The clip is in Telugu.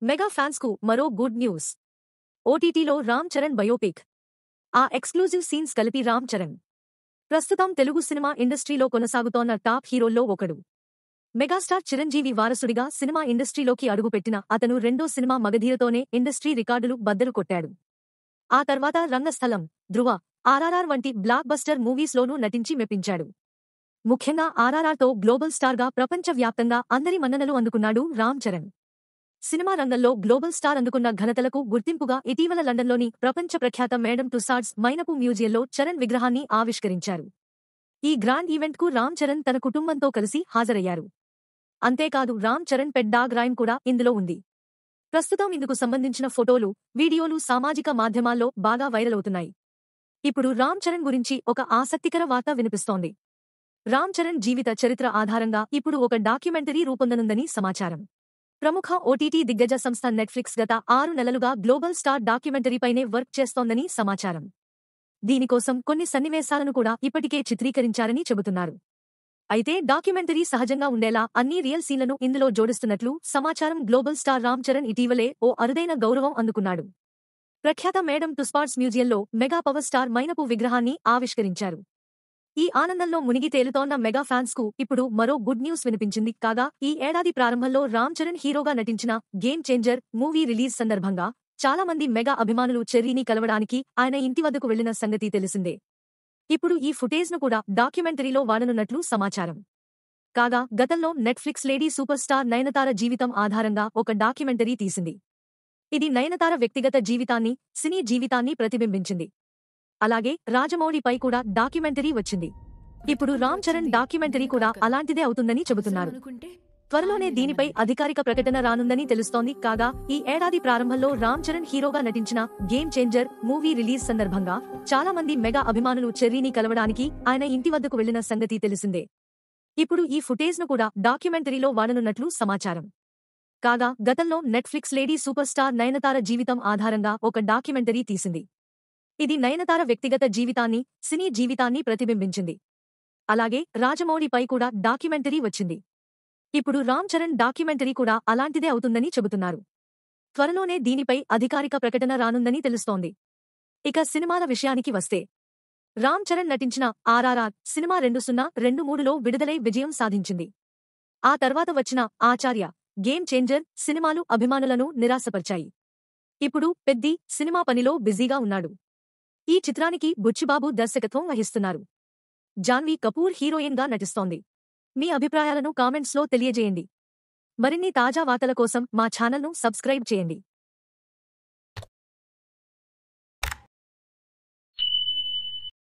మెగా ఫ్యాన్స్ కు మరో గుడ్ న్యూస్. ఓటీటీలో రామ్ చరణ్ బయోపిక్. ఆ ఎక్స్క్లూజివ్ సీన్స్ కలిపి రామ్ చరణ్ ప్రస్తుతం తెలుగు సినిమా ఇండస్ట్రీలో కొనసాగుతోన్న టాప్ హీరోల్లో ఒకడు. మెగాస్టార్ చిరంజీవి వారసుడిగా సినిమా ఇండస్ట్రీలోకి అడుగుపెట్టిన అతను రెండో సినిమా మగధీరతోనే ఇండస్ట్రీ రికార్డులు బద్దలు కొట్టాడు. ఆ తర్వాత రంగస్థలం, ధృవ, ఆర్ఆర్ఆర్ వంటి బ్లాక్ బస్టర్ మూవీస్లోనూ నటించి మెప్పించాడు. ముఖ్యంగా ఆర్ఆర్ఆర్తో గ్లోబల్ స్టార్గా ప్రపంచవ్యాప్తంగా అందరి మన్ననలు అందుకున్నాడు రామ్ చరణ్. సినిమా రంగంలో గ్లోబల్ స్టార్ అందుకున్న ఘనతలకు గుర్తింపుగా ఇటీవల లండన్లోని ప్రపంచ ప్రఖ్యాత మేడం టుసాడ్స్ మైనపు మ్యూజియంలో చరణ్ విగ్రహాన్ని ఆవిష్కరించారు. ఈ గ్రాండ్ ఈవెంట్కు రామ్ చరణ్ తన కుటుంబంతో కలిసి హాజరయ్యారు. అంతేకాదు Ram Charan pet dog rhyme కూడా ఇందులో ఉంది. ప్రస్తుతం ఇందుకు సంబంధించిన ఫోటోలు, వీడియోలు సామాజిక మాధ్యమాల్లో బాగా వైరల్ అవుతున్నాయి. ఇప్పుడు రామ్ చరణ్ గురించి ఒక ఆసక్తికర వార్త వినిపిస్తోంది. రామ్ చరణ్ జీవిత చరిత్ర ఆధారంగా ఇప్పుడు ఒక డాక్యుమెంటరీ రూపొందనుందని సమాచారం. ప్రముఖ ఓటీటీ దిగ్గజ సంస్థ నెట్ఫ్లిక్స్ గత 6 నెలలుగా గ్లోబల్ స్టార్ డాక్యుమెంటరీపైనే వర్క్ చేస్తోందని సమాచారం. దీనికోసం కొన్ని సన్నివేశాలను కూడా ఇప్పటికే చిత్రీకరించారని చెబుతున్నారు. అయితే డాక్యుమెంటరీ సహజంగా ఉండేలా అన్ని రియల్ సీన్లను ఇందులో జోడిస్తున్నట్లు సమాచారం. గ్లోబల్ స్టార్ రామ్ చరణ్ ఇటీవలే ఓ అరుదైన గౌరవం అందుకున్నాడు. ప్రఖ్యాత మేడం టుసాడ్స్ మ్యూజియంలో మెగా పవర్ స్టార్ మైనపు విగ్రహాన్ని ఆవిష్కరించారు. ఈ ఆనందంలో మునిగి తేలుతోన్న మెగా ఫ్యాన్స్ కు ఇప్పుడు మరో గుడ్ న్యూస్ వినిపించింది. కాగా ఈ ఏడాది ప్రారంభంలో రామ్ చరణ్ హీరోగా నటించిన గేమ్ చేంజర్ మూవీ రిలీజ్ సందర్భంగా చాలా మంది మెగా అభిమానులు చెర్రీని కలవడానికి ఆయన ఇంటి వద్దకు వెళ్లిన సంగతి తెలిసిందే. ఇప్పుడు ఈ ఫుటేజ్ ను కూడా డాక్యుమెంటరీలో వాడనున్నట్లు సమాచారం. కాగా గతంలో Netflix lady super star Nayanthara జీవితం ఆధారంగా ఒక డాక్యుమెంటరీ తీసింది. ఇది నయనతార వ్యక్తిగత జీవితాన్ని, సినీ జీవితాన్ని ప్రతిబింబించింది. అలాగే రాజమౌళిపై కూడా డాక్యుమెంటరీ వచ్చింది. ఇప్పుడు రామ్ చరణ్ డాక్యుమెంటరీ కూడా అలాంటిదే అవుతుందని చెబుతున్నారు. త్వరలోనే దీనిపై అధికారిక ప్రకటన రానుందని తెలుస్తోంది. కాగా ఈ ఏడాది ప్రారంభంలో రామ్ చరణ్ హీరోగా నటించిన గేమ్ చేంజర్ మూవీ రిలీజ్ సందర్భంగా చాలా మంది మెగా అభిమానులు చెర్రీని కలవడానికి ఆయన ఇంటి వద్దకు వెళ్లిన సంగతి తెలిసిందే. ఇప్పుడు ఈ ఫుటేజ్ ను కూడా డాక్యుమెంటరీలో వాడనున్నట్లు సమాచారం. కాగా గతంలో Netflix lady super star Nayanthara జీవితం ఆధారంగా ఒక డాక్యుమెంటరీ తీసింది. ఇది నయనతార వ్యక్తిగత జీవితాన్ని, సినీ జీవితాన్ని ప్రతిబింబించింది. అలాగే రాజమౌళిపై కూడా డాక్యుమెంటరీ వచ్చింది. ఇప్పుడు రామ్ చరణ్ డాక్యుమెంటరీ కూడా అలాంటిదే అవుతుందని చెబుతున్నారు. త్వరలోనే దీనిపై అధికారిక ప్రకటన రానుందని తెలుస్తోంది. ఇక సినిమాల విషయానికి వస్తే రామ్ చరణ్ నటించిన ఆర్ఆర్ఆర్ సినిమా 2023లో విడుదలై విజయం సాధించింది. ఆ తర్వాత వచ్చిన ఆచార్య, గేమ్ చేంజర్ సినిమాలు అభిమానులను నిరాశపరిచాయి. ఇప్పుడు పెద్ది సినిమా పనిలో బిజీగా ఉన్నాడు. ఈ చిత్రానికి బుచ్చిబాబు దర్శకత్వం వహిస్తున్నారు. జాన్వీ కపూర్ హీరోయిన్ గా నటిస్తోంది. మీ అభిప్రాయాలను కామెంట్స్ లో తెలియజేయండి. మరిన్ని తాజా వార్తల కోసం మా ఛానల్ను సబ్స్క్రైబ్ చేయండి.